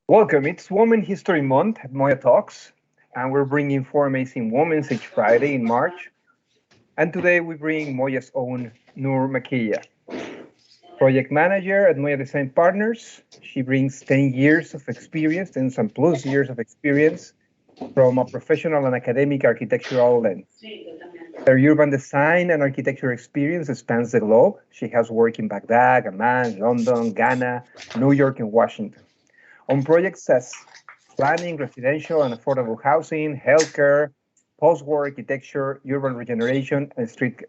Welcome. It's Women History Month at Moya Talks, and we're bringing four amazing women each Friday in March. And today we bring Moya's own Noor Makkiya, project manager at Moya Design Partners. She brings 10 years of experience, 10 some plus years of experience from a professional and academic architectural lens. Her urban design and architecture experience spans the globe. She has worked in Baghdad, Amman, London, Ghana, New York, and Washington on projects as planning, residential and affordable housing, healthcare, post-war architecture, urban regeneration, and streetscape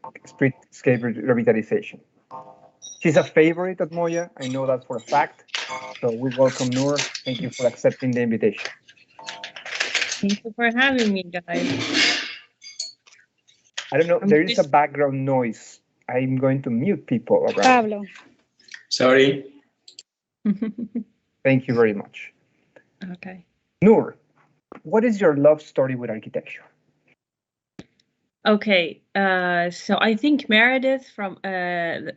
revitalization. She's a favorite at Moya. I know that for a fact. So we welcome Noor. Thank you for accepting the invitation. Thank you for having me, guys. I don't know. I'm There is a just background noise. I'm going to mute people around. Pablo. Sorry. Thank you very much. okay. Noor, what is your love story with architecture? Okay. So I think Meredith from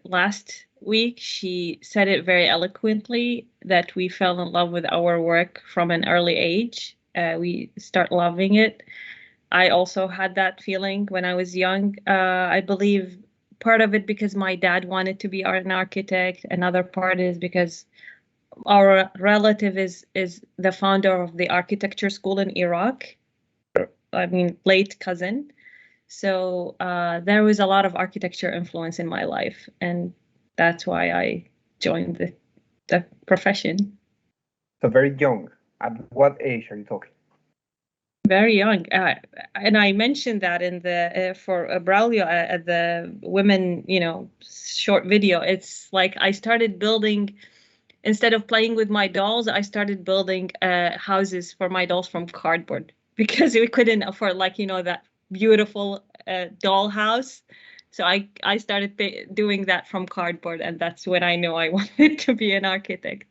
last week, she said it very eloquently that we fell in love with our work from an early age. We start loving it. I also had that feeling when I was young. I believe part of it because my dad wanted to be an architect. Another part is because our relative is the founder of the architecture school in Iraq. I mean, late cousin. So there was a lot of architecture influence in my life, and that's why I joined the profession. So very young. At what age are you talking? Very young, and I mentioned that in the for Braulio at the women, short video. It's like I started building. Instead of playing with my dolls, I started building houses for my dolls from cardboard because we couldn't afford that beautiful doll house. So I started doing that from cardboard, and that's when I know I wanted to be an architect.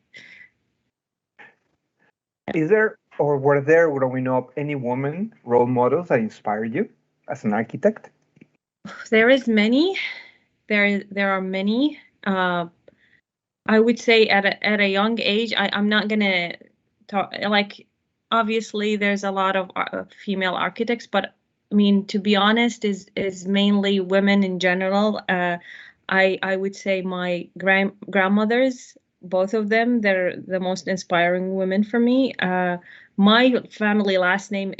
Is there or were there growing up any women role models that inspired you as an architect? There is many. There are many. I would say at a young age, I'm not gonna talk like obviously there's a lot of female architects, but I mean to be honest, is mainly women in general. I would say my grandmothers, both of them, they're the most inspiring women for me. My family last name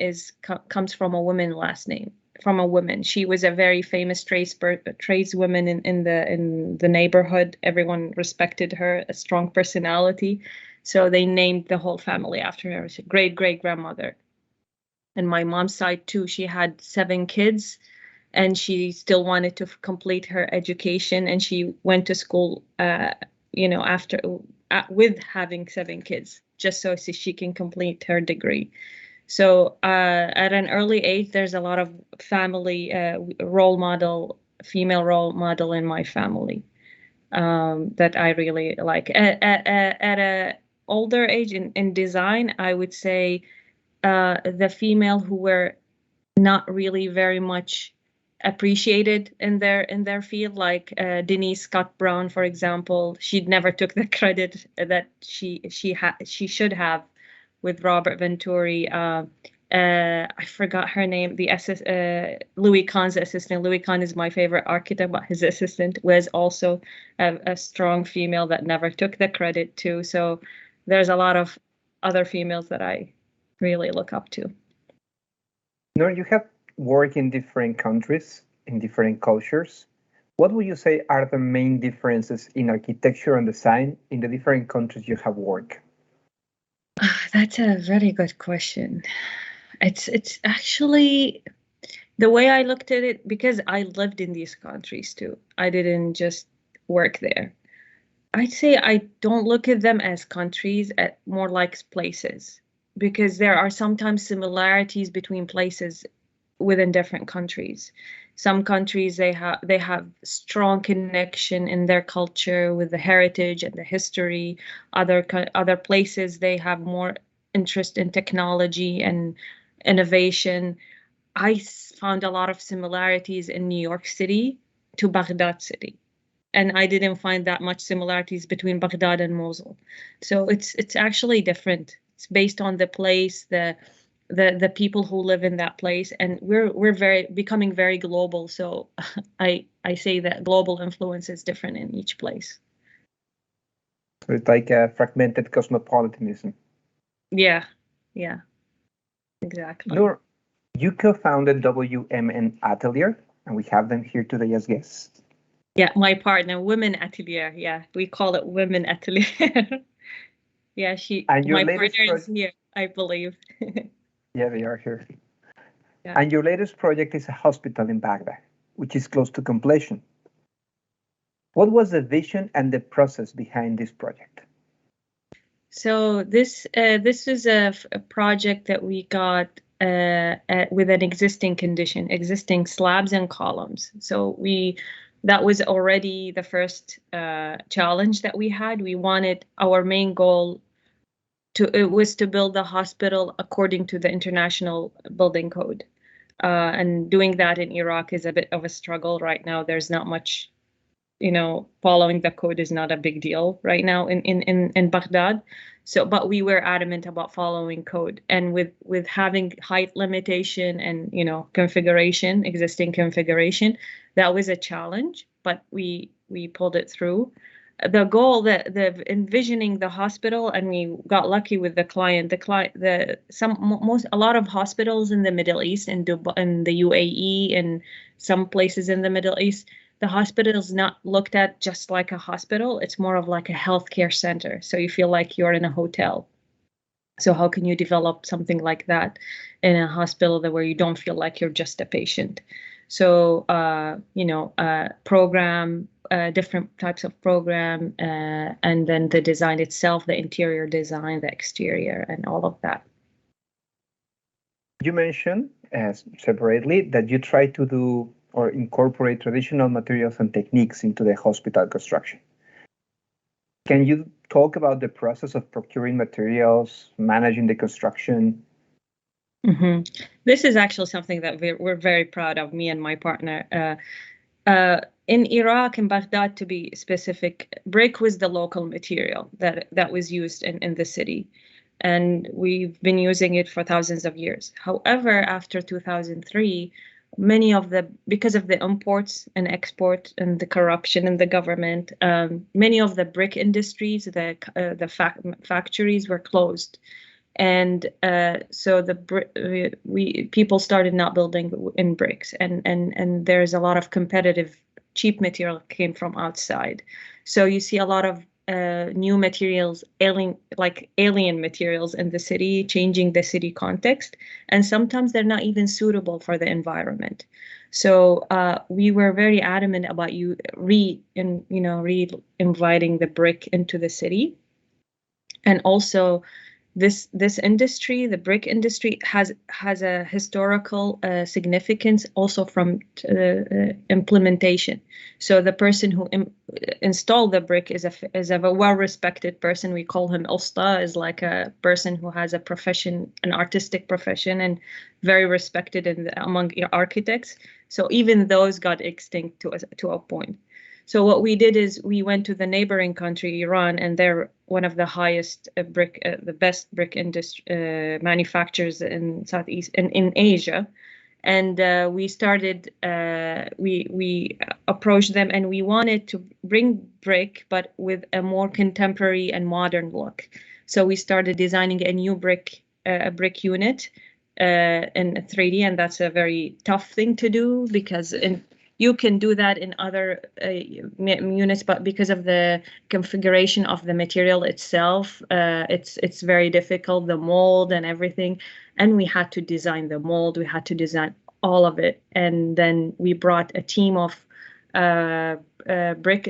comes from a woman last name from a woman. She was a very famous tradeswoman in the neighborhood. Everyone respected her, a strong personality. So they named the whole family after her. She's a great grandmother. And my mom's side too, she had 7 kids and she still wanted to complete her education, and she went to school after with having 7 kids just so she can complete her degree. So at an early age, there's a lot of family female role model in my family that I really like. At a older age in design, I would say the female who were not really very much appreciated in their field, like Denise Scott Brown, for example. She never took the credit that she should have with Robert Venturi. I forgot her name. Louis Kahn's assistant. Louis Kahn is my favorite architect, but his assistant was also a strong female that never took the credit too. So there's a lot of other females that I really look up to. No, you have worked in different countries, in different cultures. What would you say are the main differences in architecture and design in the different countries you have worked? That's a very good question. It's actually the way I looked at it, because I lived in these countries too. I didn't just work there. I'd say I don't look at them as countries, more like places, because there are sometimes similarities between places within different countries. Some countries they have strong connection in their culture with the heritage and the history. Other places they have more interest in technology and innovation. I found a lot of similarities in New York City to Baghdad city, and I didn't find that much similarities between Baghdad and Mosul. So it's actually different. It's based on the place, the people who live in that place, and we're becoming very global. So I say that global influence is different in each place. So it's like a fragmented cosmopolitanism. Yeah, exactly. Noor, you co-founded WMN Atelier, and we have them here today as guests. Yeah, my partner, Women Atelier. Yeah, we call it Women Atelier. Yeah, my partner is here, I believe. Yeah, they are here. Yeah. And your latest project is a hospital in Baghdad, which is close to completion. What was the vision and the process behind this project? So this is a project that we got with an existing condition, existing slabs and columns. So that was already the first challenge that we had. We wanted, our main goal was to build the hospital according to the International Building Code. And doing that in Iraq is a bit of a struggle right now. There's not much, following the code is not a big deal right now in Baghdad. So, but we were adamant about following code, and with having height limitation and configuration, existing configuration, that was a challenge, but we pulled it through. The goal, the envisioning the hospital, and we got lucky with the client. A lot of hospitals in the Middle East, in Dubai, in the UAE, and some places in the Middle East, the hospital is not looked at just like a hospital. It's more of like a healthcare center. So you feel like you're in a hotel. So how can you develop something like that in a hospital where you don't feel like you're just a patient? So, program, different types of program, and then the design itself, the interior design, the exterior, and all of that. You mentioned separately that you try to do or incorporate traditional materials and techniques into the hospital construction. Can you talk about the process of procuring materials, managing the construction? Mm-hmm. This is actually something that we're very proud of, me and my partner. In Iraq, in Baghdad to be specific, brick was the local material that was used in the city. And we've been using it for thousands of years. However, after 2003, because of the imports and export and the corruption in the government, many of the brick industries, the factories were closed. And so people started not building in bricks, and there's a lot of competitive cheap material came from outside. So you see a lot of new materials, alien materials in the city, changing the city context, and sometimes they're not even suitable for the environment. So we were very adamant about re-inviting the brick into the city, and also this industry, the brick industry, has a historical significance also from implementation. So the person who installed the brick is a well-respected person. We call him usta, is like a person who has a profession, an artistic profession, and very respected among architects. So even those got extinct to a point. So what we did is we went to the neighboring country, Iran, and they're one of the highest the best brick industry manufacturers in Southeast in Asia. And we started, we approached them, and we wanted to bring brick, but with a more contemporary and modern look. So we started designing a new brick unit in 3D, and that's a very tough thing to do because you can do that in other units, but because of the configuration of the material itself, it's very difficult, the mold and everything. And we had to design the mold, we had to design all of it. And then we brought a team of brick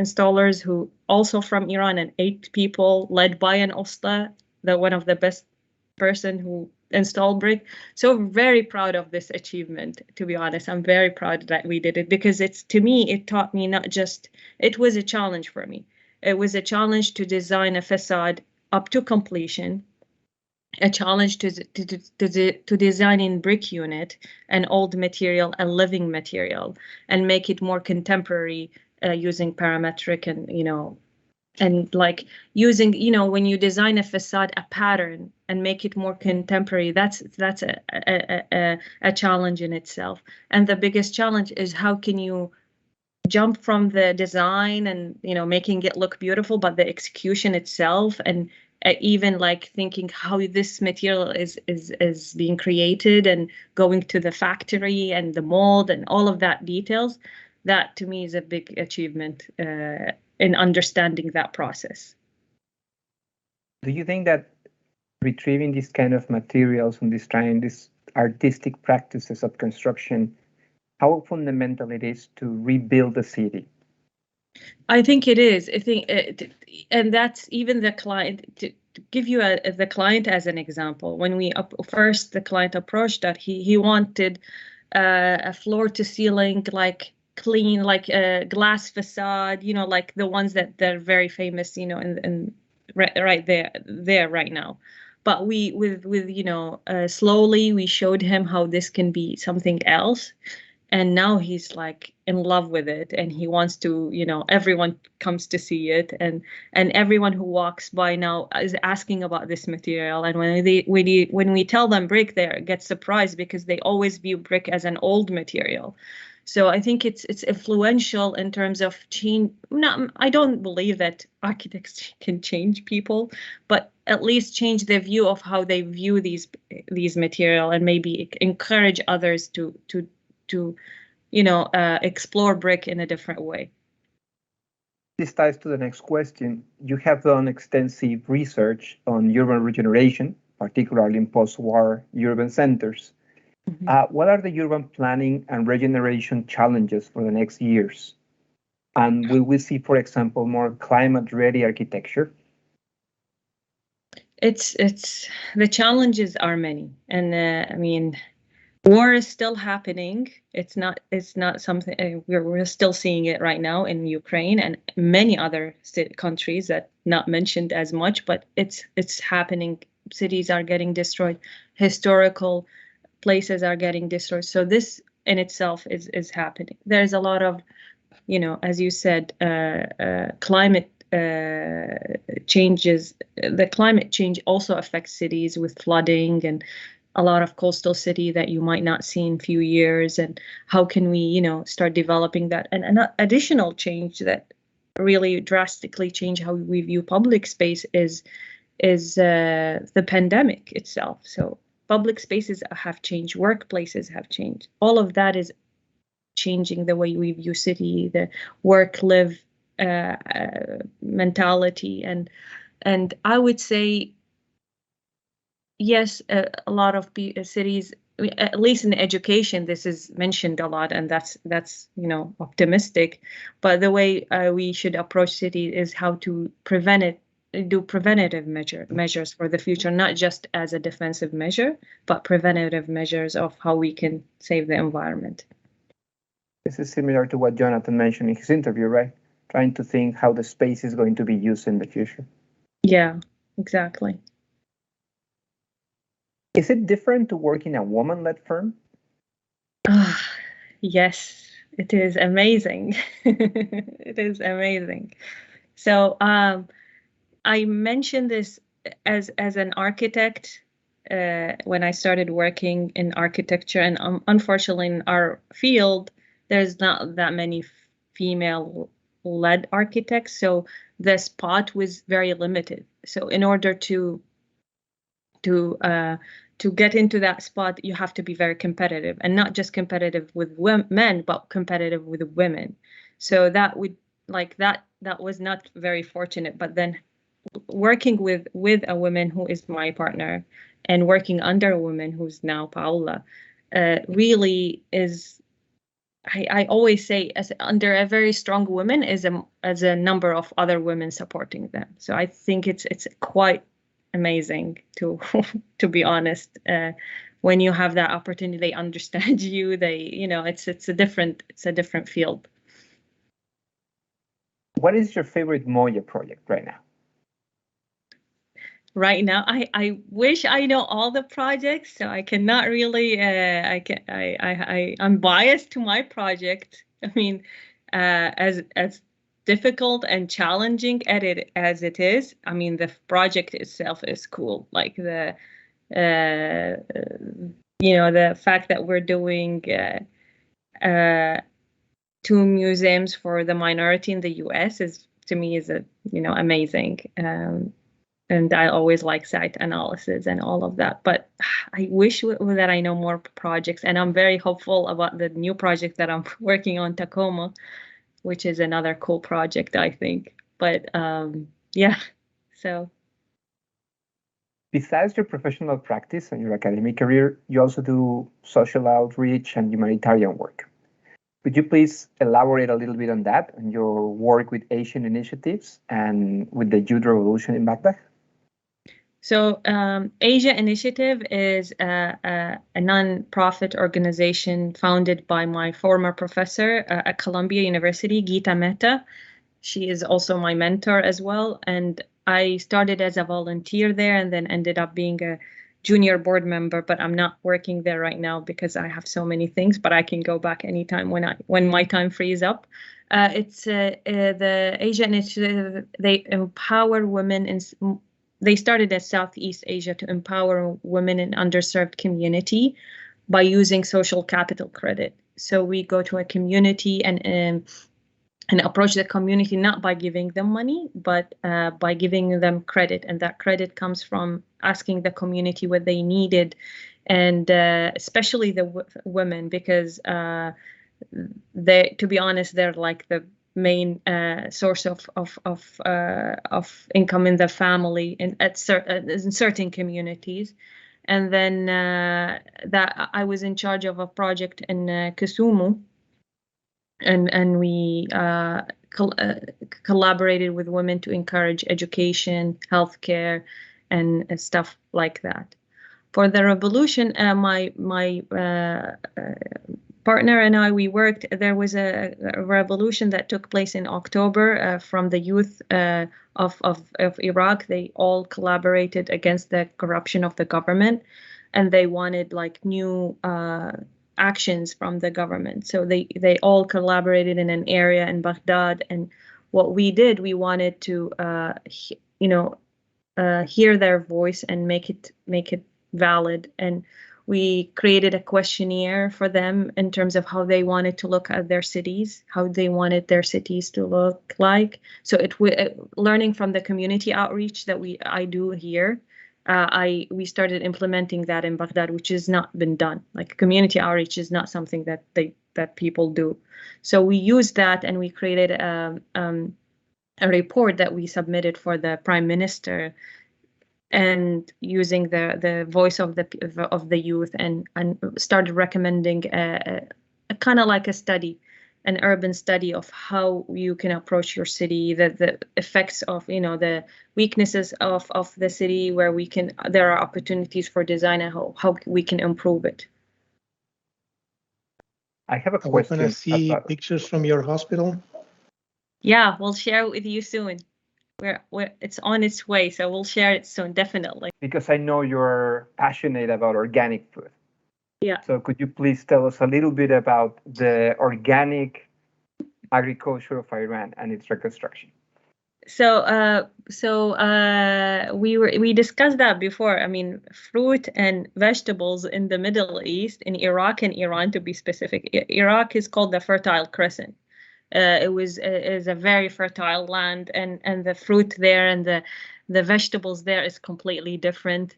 installers who also from Iran, and 8 people led by an usta, one of the best person who installed brick. So very proud of this achievement, to be honest. I'm very proud that we did it, because it taught me not just, it was a challenge for me. It was a challenge to design a facade up to completion, a challenge to design in brick unit an old material, a living material, and make it more contemporary using parametric and And like using, when you design a facade, a pattern, and make it more contemporary, that's a challenge in itself. And the biggest challenge is how can you jump from the design and making it look beautiful, but the execution itself, and even like thinking how this material is being created and going to the factory and the mold and all of that details. That to me is a big achievement in understanding that process. Do you think that retrieving these kind of materials and these artistic practices of construction, how fundamental it is to rebuild the city? I think it is. I think, and that's even the client. To give you the client as an example, when we first the client approached that, he wanted a floor to ceiling, like clean, like a glass facade, like the ones that they're very famous, in right there right now. But we with slowly we showed him how this can be something else, and now he's like in love with it, and he wants to, everyone comes to see it, and everyone who walks by now is asking about this material. And when we tell them brick, they get surprised because they always view brick as an old material. So I think it's influential in terms of change. I don't believe that architects can change people, but at least change the view of how they view these material, and maybe encourage others to explore brick in a different way. This ties to the next question. You have done extensive research on urban regeneration, particularly in post-war urban centers. What are the urban planning and regeneration challenges for the next years? And will we see, for example, more climate-ready architecture? It's the challenges are many, and I mean, war is still happening. It's not something we're still seeing it right now in Ukraine and many other countries that not mentioned as much, but it's happening. Cities are getting destroyed, historical places are getting destroyed. So this in itself is happening. There's a lot of, as you said, climate changes. The climate change also affects cities with flooding and a lot of coastal city that you might not see in a few years. And how can we, start developing that? And an additional change that really drastically change how we view public space is the pandemic itself. So public spaces have changed, workplaces have changed. All of that is changing the way we view city, the work-live mentality, and I would say, yes, a lot of cities, at least in education, this is mentioned a lot, and that's optimistic. But the way we should approach cities is how to do preventative measures for the future, not just as a defensive measure, but preventative measures of how we can save the environment. This is similar to what Jonathan mentioned in his interview, right? Trying to think how the space is going to be used in the future. Yeah, exactly. Is it different to work in a woman-led firm? Yes, it is amazing. It is amazing. So I mentioned this as an architect when I started working in architecture, and unfortunately in our field, there's not that many female-led architects, so the spot was very limited. So in order to get into that spot, you have to be very competitive, and not just competitive with men, but competitive with women. So that was not very fortunate. But then working with a woman who is my partner, and working under a woman who's now Paula, really is. I always say, as under a very strong woman is a number of other women supporting them. So I think it's quite amazing to to be honest. When you have that opportunity, they understand you. It's a different field. What is your favorite Moya project right now? Right now, I wish I know all the projects, so I cannot really. I'm biased to my project. I mean, as difficult and challenging at it as it is, I mean, the project itself is cool. Like the fact that we're doing 2 museums for the minority in the US is, to me, is amazing. And I always like site analysis and all of that. But I wish that I know more projects, and I'm very hopeful about the new project that I'm working on, Tacoma, which is another cool project, I think. But yeah, so. Besides your professional practice and your academic career, you also do social outreach and humanitarian work. Could you please elaborate a little bit on that and your work with Asian initiatives and with the Youth Revolution in Baghdad? So Asia Initiative is a non-profit organization founded by my former professor at Columbia University, Geeta Mehta. She is also my mentor as well. And I started as a volunteer there and then ended up being a junior board member, but I'm not working there right now because I have so many things, but I can go back anytime when my time frees up. It's the Asia Initiative. They empower women they started at Southeast Asia to empower women in underserved community by using social capital credit. So we go to a community and approach the community not by giving them money, but by giving them credit. And that credit comes from asking the community what they needed, and especially the women, because to be honest, they're like the main source of income in the family in certain communities. And then that I was in charge of a project in Kisumu, and we collaborated with women to encourage education, healthcare, and stuff like that. For the revolution, my partner and I, we worked. There was a revolution that took place in October from the youth of Iraq. They all collaborated against the corruption of the government, and they wanted like new actions from the government. So they all collaborated in an area in Baghdad. And what we did, we wanted to hear their voice and make it valid. And we created a questionnaire for them in terms of how they wanted to look at their cities, how they wanted their cities to look like. So learning from the community outreach that I do here, we started implementing that in Baghdad, which has not been done. Like community outreach is not something that people do. So we used that, and we created a report that we submitted for the Prime Minister, and using the voice of the youth, and started recommending a kind of like a study, an urban study of how you can approach your city, the effects of the weaknesses of the city, where there are opportunities for design, and how we can improve it. I have a question. We're going to see pictures from your hospital. Yeah, we'll share it with you soon. It's on its way, so we'll share it soon, definitely. Because I know you're passionate about organic food. Yeah. So could you please tell us a little bit about the organic agriculture of Iran and its reconstruction? So we discussed that before. I mean, fruit and vegetables in the Middle East, in Iraq and Iran to be specific. Iraq is called the Fertile Crescent. Is a very fertile land, and the fruit there and the vegetables there is completely different.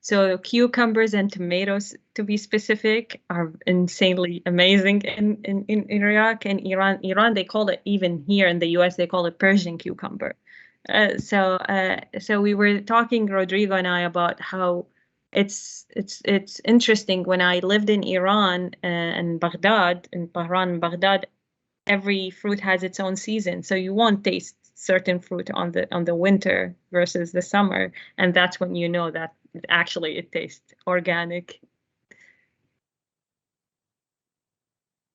So cucumbers and tomatoes, to be specific, are insanely amazing in Iraq and Iran. Iran, they call it, even here in the US, they call it Persian cucumber. So we were talking, Rodrigo and I, about how it's interesting. When I lived in Iran and Baghdad, in Bahran, Baghdad, every fruit has its own season, so you won't taste certain fruit on the winter versus the summer, and that's when you know that it tastes organic.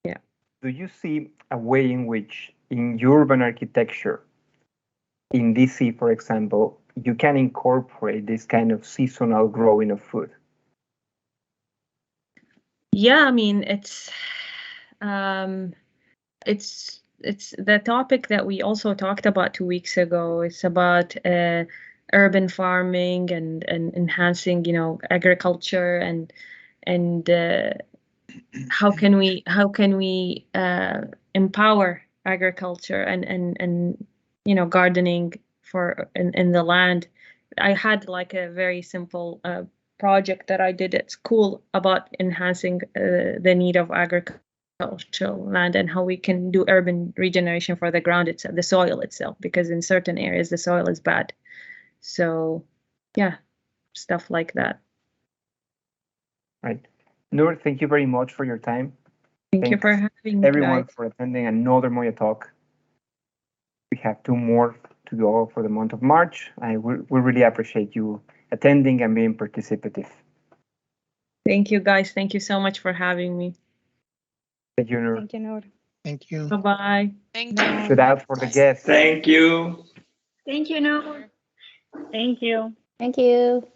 Yeah. Do you see a way in which, in urban architecture, in DC, for example, you can incorporate this kind of seasonal growing of food? Yeah, I mean, it's it's the topic that we also talked about 2 weeks ago. It's about urban farming and enhancing, agriculture and how can we empower agriculture and gardening in the land. I had like a very simple project that I did at school about enhancing the need of agricultural land and how we can do urban regeneration for the ground itself, the soil itself, because in certain areas the soil is bad. So yeah, stuff like that. Right. Noor, thank you very much for your time. Thank you for having me, everyone guys. for attending another Moya Talk. We have 2 more to go for the month of March. We really appreciate you attending and being participative. Thank you, guys. Thank you so much for having me. Thank you, Noor. Thank you, Noor. Thank you. Bye-bye. Thank you. Shout out for the guests. Thank you. Thank you, Noor. Thank you. Thank you.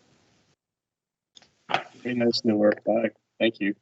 Very nice, Noor. Bye. Thank you.